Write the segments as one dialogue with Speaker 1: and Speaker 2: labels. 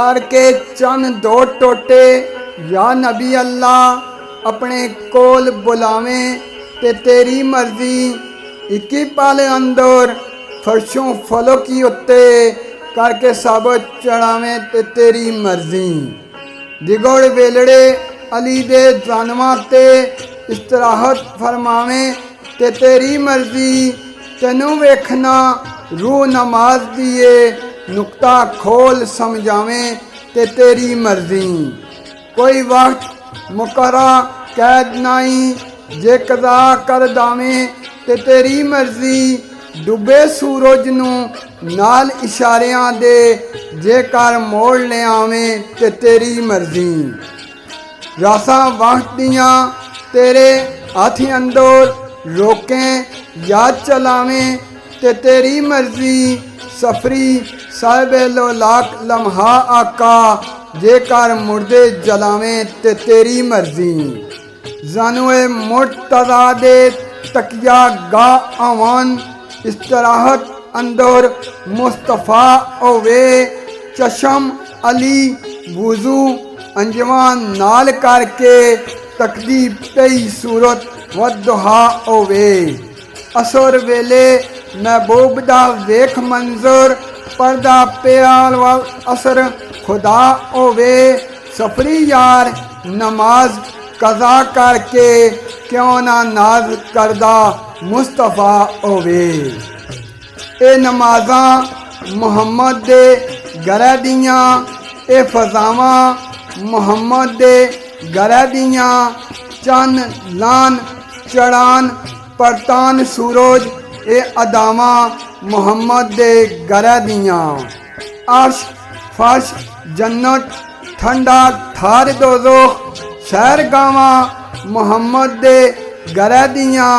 Speaker 1: करके चन दो टोटे या नबी अल्लाह अपने कोल बुलावें ते तेरी मर्जी। इक्की पल अंदर फर्शों फलों की उत्ते करके सब चढ़ावें ते तेरी मर्जी। दिगोड़ वेलड़े अली दे जानवा ते इस्तराहत फरमावें ते तेरी मर्जी। तेनू वेखना रूह नमाज दिए नुकता खोल समझावें ते तेरी मर्जी। कोई वक्त मुकर्रा कैद नाई जे कदा कर दावें ते तेरी मर्जी। डुबे सूरज नू नाल इशारियां दे जेकर मोड़ ले आवें ते तेरी मर्जी। रासा वक्त दियां तेरे हाथ अंदर रोकें या चलावें ते तेरी मर्जी। सफरी साहिब लोलाक लम्हा आका जेकर मुर्दे जलावें ते तेरी मर्जी। जानवे मुर्तज़ा दे तकिया गा आवन इस्तराहत अंदर मुस्तफ़ा होवे। चशम अली वुजू अंजवान नाल करके तकदी पई सूरत वदुहा होवे। असर वेले महबूब दा वेख मंजर पर्दा प्याल वाल असर खुदा होवे। सफरी यार नमाज कज़ा करके क्यों ना नाज करदा मुस्तफ़ा होवे। ए नमाज़ां मुहम्मद दे घरै दियां ए फज़ावां मुहम्मद दे घरै दियां। चन लान चढ़ान परतान सूरज ए अदावां मुहम्मद दे घरै दियां। अर्श फर्श जन्नत ठंडा ठार दोज़ख सैर गावां मुहम्मद दे घरै दियां।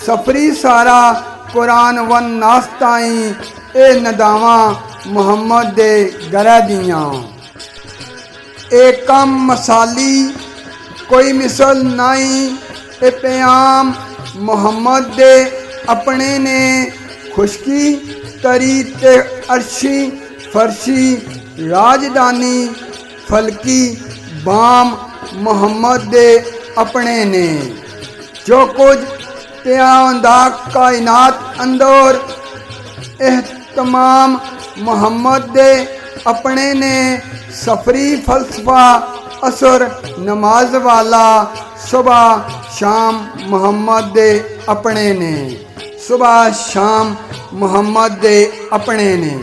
Speaker 1: सफरी सारा कुरान वन नास ताईं ए नदावां मुहम्मद दे घरै दियां। ए कम मसाली कोई मिसल नाई ए प्याम मुहम्मद दे अपने ने। खुशकी तरी ते अर्शी फरशी राजधानी फलकी बाम मुहम्मद दे अपने ने। जो कुछ त्यादा कायनात अंदर एहतमाम मुहम्मद दे अपने ने। सफरी फलसफा असर नमाज वाला सुबह शाम मुहम्मद दे अपने ने। सुबह शाम मुहम्मद दे अपने ने।